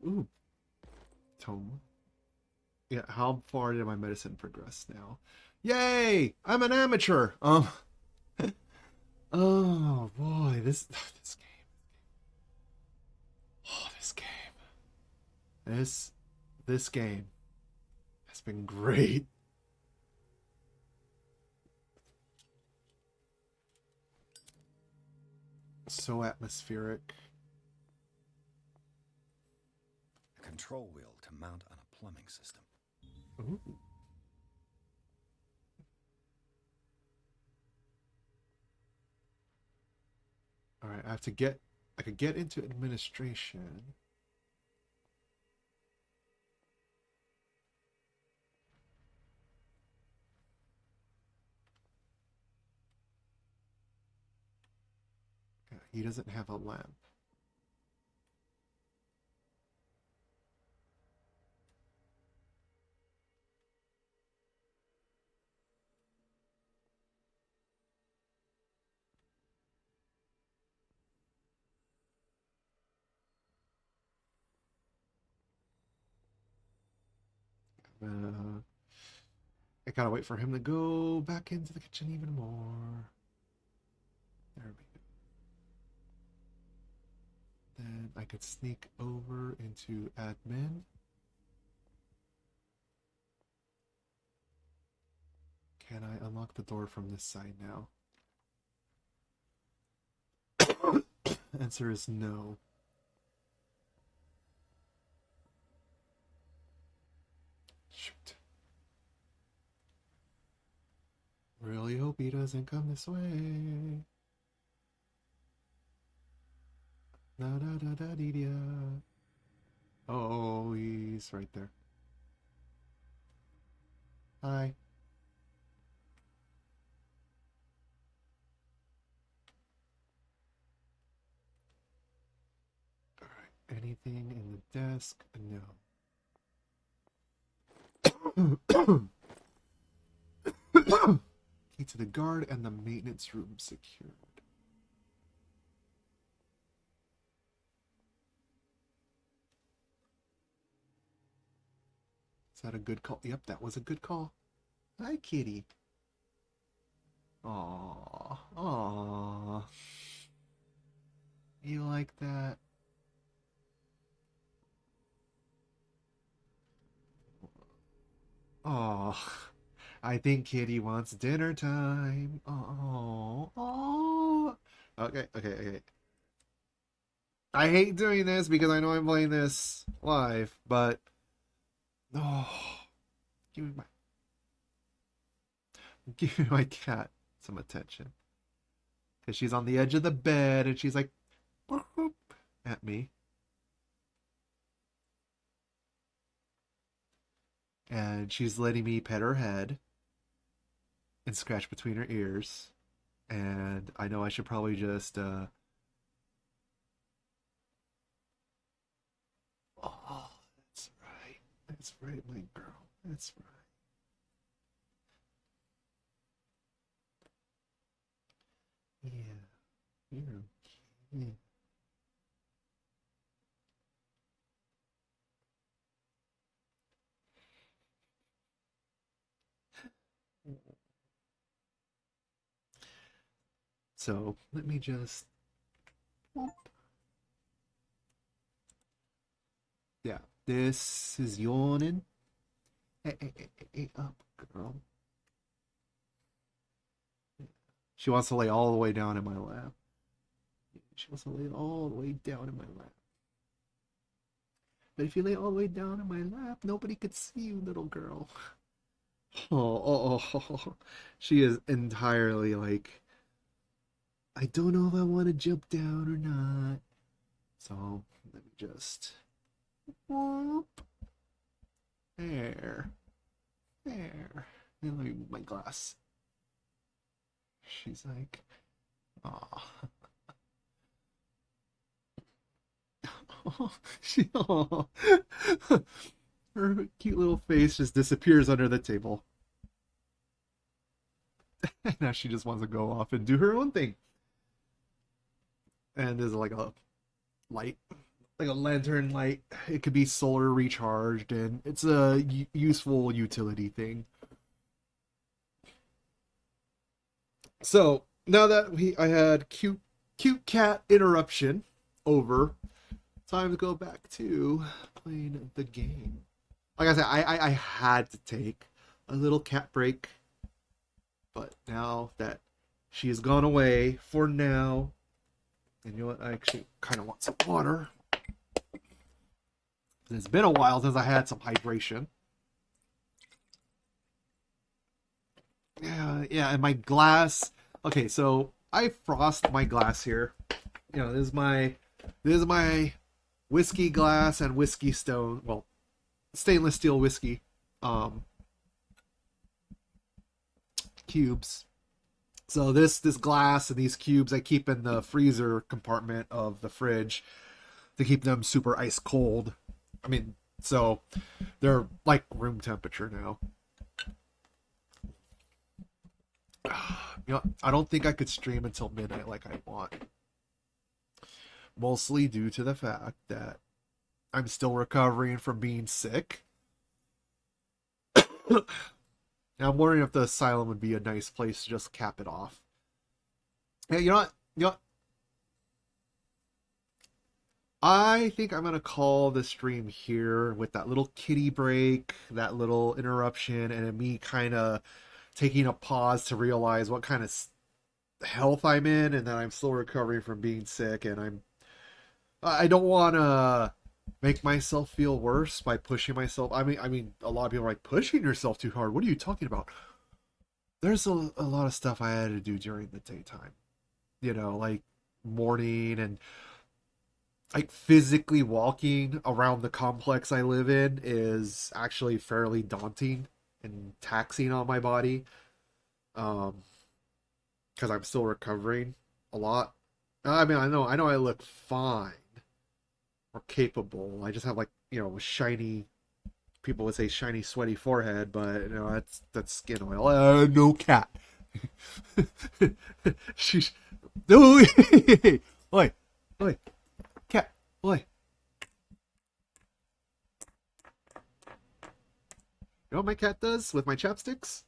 Ooh, tome. Yeah, how far did my medicine progress now? Yay! I'm an amateur. Oh boy, this game. Oh, This this game has been great. So atmospheric. A control wheel to mount on a plumbing system. Ooh. All right, I could get into administration. Yeah, he doesn't have a lamp. Uh, I gotta wait for him to go back into the kitchen even more. There we go. Then I could sneak over into admin. Can I unlock the door from this side now? Answer is no. Shoot. Really hope he doesn't come this way. Da da da da dee da. Oh, he's right there. Hi. Alright. Anything in the desk? No. Key to the guard and the maintenance room secured. Is that a good call? Yep, that was a good call. Hi, kitty. Aww. Aww. You like that? Aww. I think kitty wants dinner time. Oh. Oh. Okay. I hate doing this because I know I'm playing this live, but oh, give me my give my cat some attention because she's on the edge of the bed and she's like "Boop, boop," at me, and she's letting me pet her head and scratch between her ears, and I know I should probably just oh, that's right, my girl, that's right. Yeah, you're okay. So let me just yeah, this is yawning. Hey, up, girl. She wants to lay all the way down in my lap. She wants to lay all the way down in my lap. But if you lay all the way down in my lap, nobody could see you, little girl. Oh. She is entirely like, I don't know if I want to jump down or not. So let me just. Whoop. There. There. And let me move my glass. She's like, oh. Oh. Her cute little face just disappears under the table. Now she just wants to go off and do her own thing. And there's like a light like a lantern light. It could be solar recharged, and it's a useful utility thing. So now that I had cute cat interruption over, time to go back to playing the game. Like I said, I had to take a little cat break, but now that she has gone away for now, and you know what? I actually kind of want some water. It's been a while since I had some hydration. Yeah, and my glass. Okay, so I frost my glass here. You know, this is my whiskey glass and whiskey stone. Well, stainless steel whiskey um cubes. So this glass and these cubes I keep in the freezer compartment of the fridge to keep them super ice cold. I mean, so they're like room temperature now. You know, I don't think I could stream until midnight like I want. Mostly due to the fact that I'm still recovering from being sick. Now I'm wondering if the asylum would be a nice place to just cap it off. Yeah, you know what? You know what? I think I'm gonna call the stream here with that little kitty break, that little interruption, and me kind of taking a pause to realize what kind of health I'm in, and that I'm still recovering from being sick, and I don't want to make myself feel worse by pushing myself. I mean, a lot of people are like pushing yourself too hard. What are you talking about? There's a lot of stuff I had to do during the daytime. You know, like morning and like physically walking around the complex I live in is actually fairly daunting and taxing on my body. Um, because I'm still recovering a lot. I mean, I know I look fine or capable. I just have like, you know, shiny, people would say shiny, sweaty forehead, but you know, that's skin oil. No cat. She's no, oi, oi, cat, oi. You know what my cat does with my chapsticks?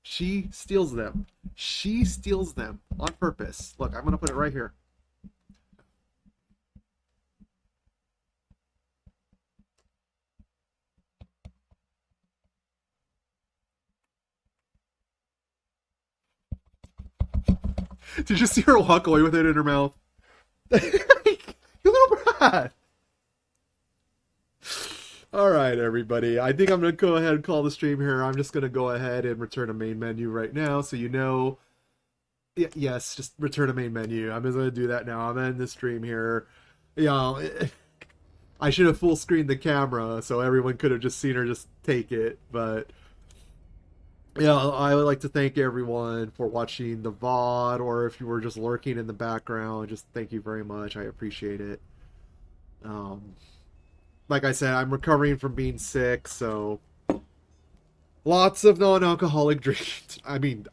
She steals them. She steals them on purpose. Look, I'm gonna put it right here. Did you see her walk away with it in her mouth? You little brat. All right, everybody. I think I'm gonna go ahead and call the stream here. I'm just gonna go ahead and return a main menu right now, so you know. Yes, just return a main menu. I'm just gonna do that now. I'm ending the stream here. You know, I should have full screened the camera so everyone could have just seen her just take it. But yeah, I would like to thank everyone for watching the VOD, or if you were just lurking in the background, just thank you very much. I appreciate it. Um, like I said, I'm recovering from being sick, so lots of non-alcoholic drinks. I mean,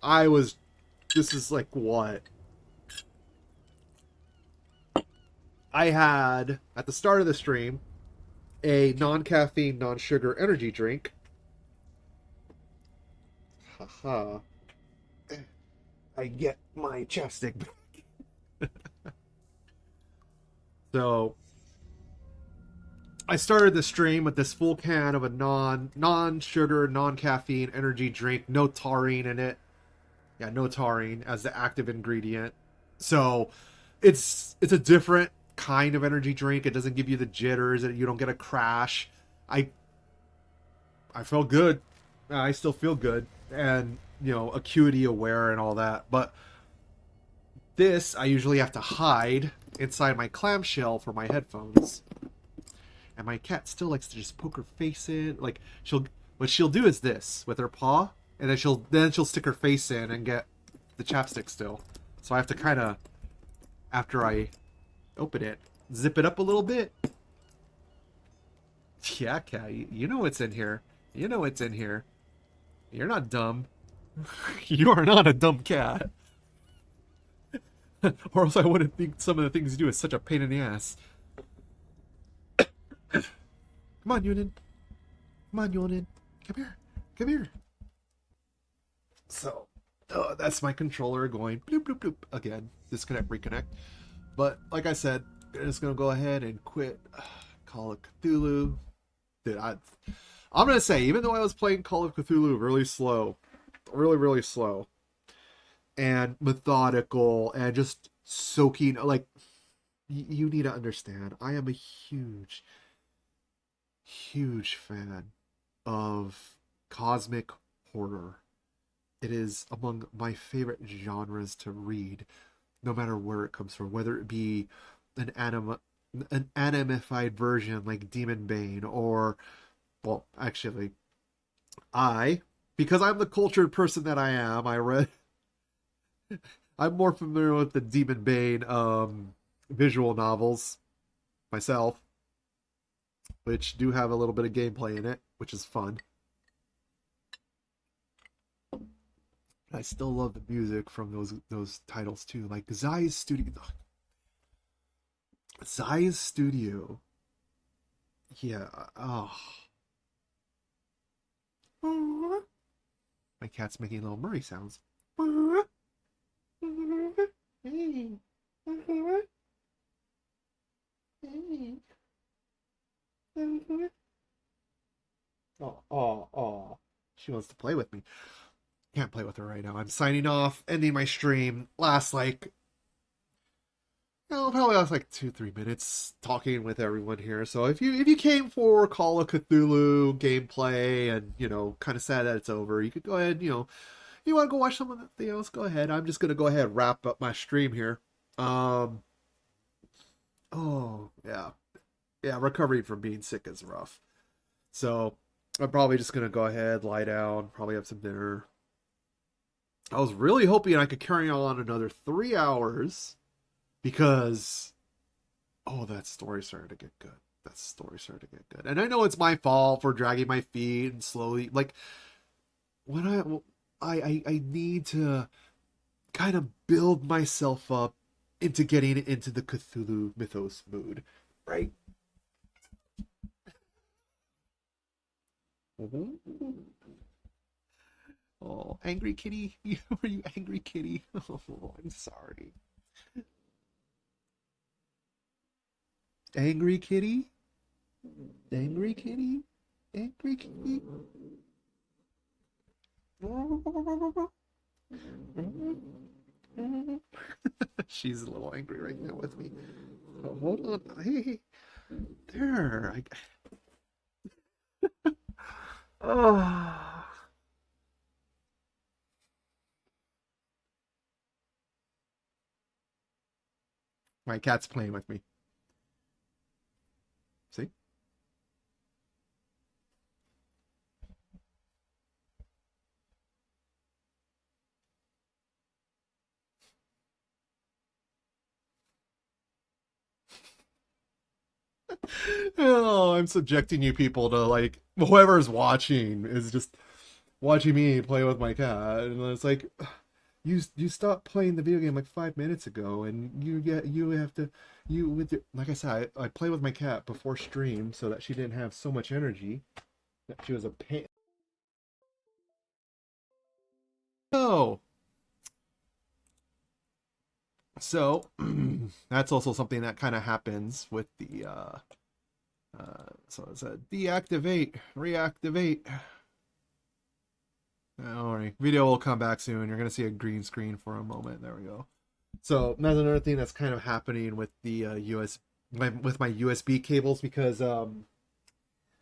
this is like what? I had, at the start of the stream, a non-caffeine, non-sugar energy drink. Haha. I get my chapstick back. So I started the stream with this full can of a non-sugar, non-caffeine energy drink, no taurine in it. Yeah, no taurine as the active ingredient. So it's a different kind of energy drink. It doesn't give you the jitters, and you don't get a crash. I I felt good. I still feel good, and you know, acuity aware and all that. But this I usually have to hide inside my clamshell for my headphones. And my cat still likes to just poke her face in. Like what she'll do is this with her paw, and then she'll stick her face in and get the chapstick still. So I have to kind of, after I open it, zip it up a little bit. Yeah, cat, you know what's in here. You know what's in here. You're not dumb. You are not a dumb cat. Or else I wouldn't think some of the things you do is such a pain in the ass. Come on, Yunin. Come on, Yunin. Come here. Come here. So, that's my controller going bloop, bloop, bloop. Again, disconnect, reconnect. But, like I said, I'm just going to go ahead and quit Call of Cthulhu. Dude, I'm going to say, even though I was playing Call of Cthulhu really slow, really, really slow, and methodical, and just soaking, like, you need to understand, I am a huge, huge fan of cosmic horror. It is among my favorite genres to read, no matter where it comes from, whether it be an an animified version like Demon Bane, or, well, actually, I, because I'm the cultured person that I am, I'm more familiar with the Demon Bane visual novels myself, which do have a little bit of gameplay in it, which is fun. I still love the music from those titles too, like Zai's Studio. Zai's Studio. Yeah. Oh. My cat's making little Murray sounds. Oh, oh, oh. She wants to play with me. Can't play with her right now. I'm signing off, ending my stream. Last like, probably last like 2-3 minutes talking with everyone here. So if you came for Call of Cthulhu gameplay and kind of sad that it's over, you could go ahead. If you want to go watch something else, go ahead. I'm just gonna go ahead and wrap up my stream here. Um. Oh yeah, yeah. Recovering from being sick is rough. So I'm probably just gonna go ahead, lie down, probably have some dinner. I was really hoping I could carry on another 3 hours because that story started to get good. That story started to get good, and I know it's my fault for dragging my feet and slowly. Like when I need to kind of build myself up into getting into the Cthulhu mythos mood, right? Oh, angry kitty. Are you angry kitty? Oh, I'm sorry. Angry kitty? Angry kitty? Angry kitty? She's a little angry right now with me. Oh, hold on. Hey, there. Oh. My cat's playing with me. See? Oh, I'm subjecting you people to like whoever's watching is just watching me play with my cat, and it's like you stopped playing the video game like 5 minutes ago, and you have to with like I said, I play with my cat before stream so that she didn't have so much energy that she was a pain. Oh, so that's also something that kind of happens with the so it's a deactivate, reactivate. Don't worry, video will come back soon. You're gonna see a green screen for a moment. There we go. So that's another thing that's kind of happening with the with my USB cables, because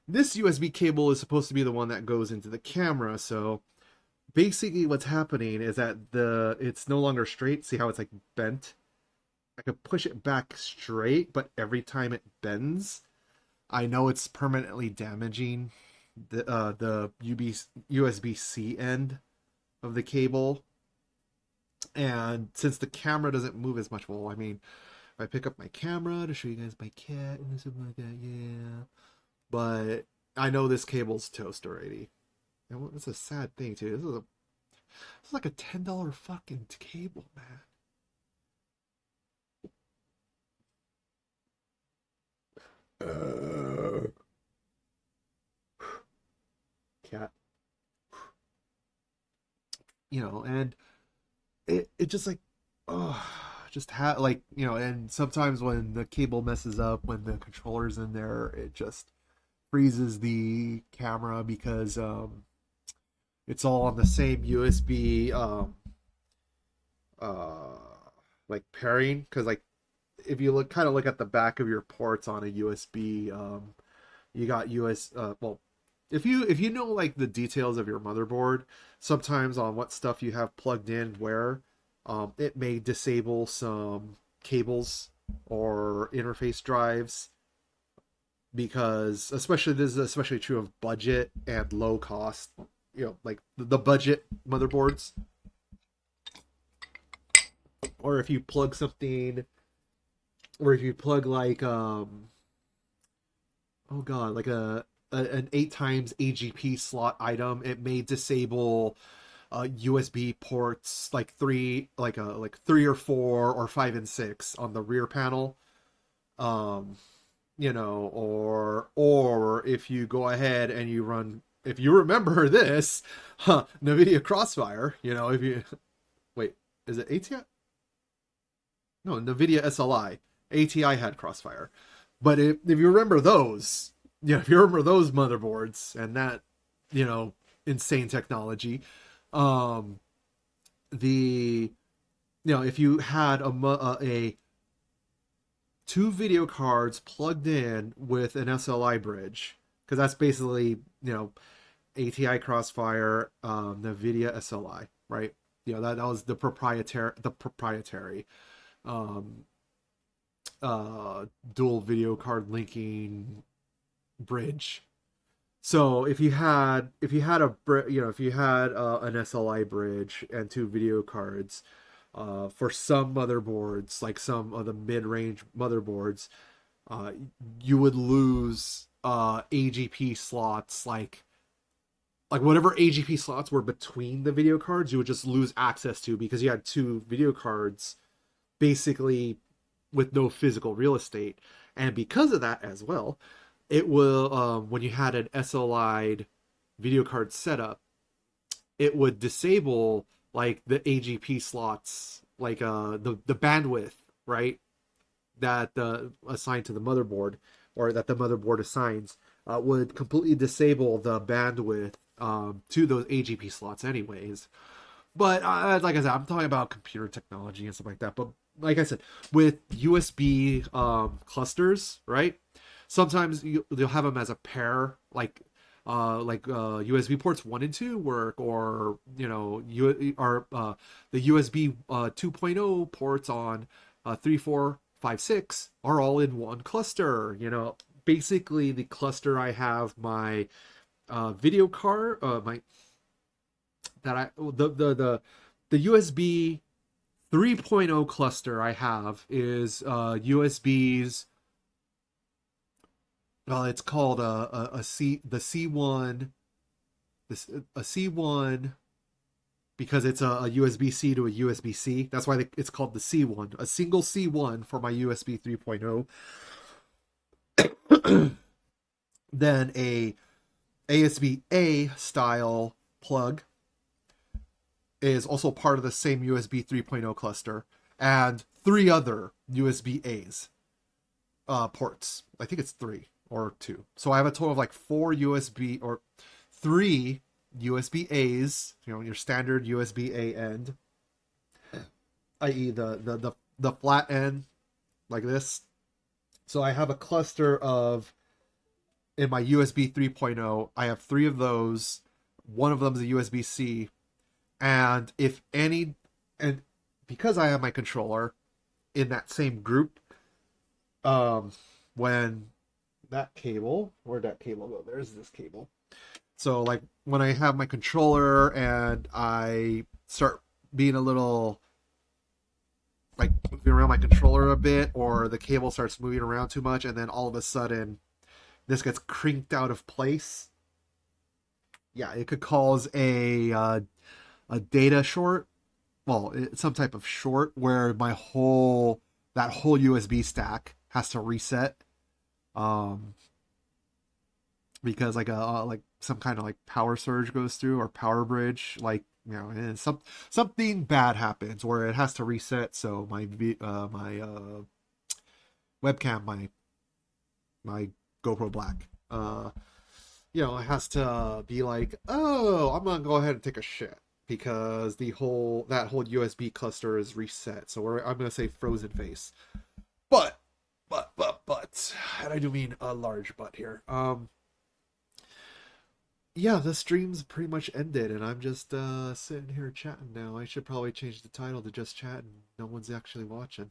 this USB cable is supposed to be the one that goes into the camera. So basically, what's happening is that it's no longer straight. See how it's like bent? I could push it back straight, but every time it bends, I know it's permanently damaging the USB C end of the cable. And since the camera doesn't move as much, well, I mean, if I pick up my camera to show you guys my cat and something like that, yeah. But I know this cable's toast already. And it's a sad thing too. This is like a $10 fucking cable, Uh, cat, and it just like, oh, just like, and sometimes when the cable messes up, when the controller's in there, it just freezes the camera because it's all on the same USB uh like pairing. Because like if you look at the back of your ports on a USB, you got well, if you know like the details of your motherboard, sometimes on what stuff you have plugged in where, it may disable some cables or interface drives, because especially this is especially true of budget and low cost, like the budget motherboards. Or if you plug something, or if you plug like oh god, like an 8 times AGP slot item, it may disable USB ports like three or four or five and six on the rear panel. Um, or if you go ahead and you run, if you remember this, NVIDIA Crossfire, if you wait, is it ATI? No, NVIDIA SLI. ATI had Crossfire, but if you remember those, if you remember those motherboards and that, you know, insane technology, um, the if you had a two video cards plugged in with an SLI bridge, because that's basically, ATI Crossfire, NVIDIA SLI, right? That was the proprietary um, dual video card linking bridge. So if you had an SLI bridge and two video cards, for some motherboards, like some of the mid-range motherboards, uh, you would lose AGP slots, like whatever AGP slots were between the video cards, you would just lose access to, because you had two video cards basically with no physical real estate. And because of that as well, it will, when you had an SLI video card setup, it would disable like the AGP slots, like the bandwidth, right? That assigned to the motherboard, or that the motherboard assigns, would completely disable the bandwidth to those AGP slots, anyways. But like I said, I'm talking about computer technology and stuff like that. But like I said, with USB clusters, right? Sometimes you'll have them as a pair, like USB ports 1 and 2 work, or the USB 2.0 ports on 3, 4, 5, 6 are all in one cluster. Basically the cluster I have my video card, my that I the USB 3.0 cluster I have is USBs. Well, it's called a C the C1, this a C1, because it's a USB C to a USB C. That's why it's called the C1, a single C1 for my USB 3.0. Then a ASB A style plug is also part of the same USB 3.0 cluster, and three other USB A's ports. I think it's three or two. So I have a total of like four USB, or three USB A's, your standard USB A end, i.e. the flat end, like this. So I have a cluster of, in my USB 3.0, I have three of those. One of them is a USB C, and if any, and because I have my controller in that same group, um, when where'd that cable go? There's this cable. So like when I have my controller and I start being a little like moving around my controller a bit, or the cable starts moving around too much, and then all of a sudden this gets crinked out of place. Yeah, it could cause a data short. Well, some type of short where my whole that whole USB stack has to reset. Um, because like like some kind of like power surge goes through or power bridge, like and something bad happens where it has to reset. So my webcam, my GoPro Black, it has to be like, oh, I'm gonna go ahead and take a shit because that whole USB cluster is reset. So I'm gonna say frozen face, but and I do mean a large but here. Yeah, the stream's pretty much ended, and I'm just sitting here chatting now. I should probably change the title to just chatting. No one's actually watching.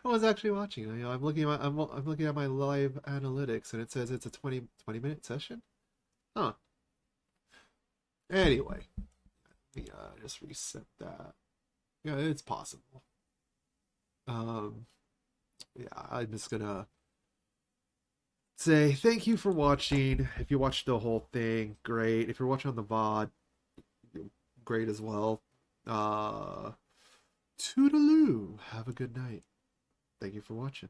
No one's actually watching. I'm looking at I'm looking at my live analytics, and it says it's a 20 minute session. Huh. Anyway, let me just reset that. Yeah, it's possible. Um, yeah, I'm just gonna say thank you for watching. If you watched the whole thing, great. If you're watching on the VOD, great as well. Uh, Toodaloo. Have a good night. Thank you for watching.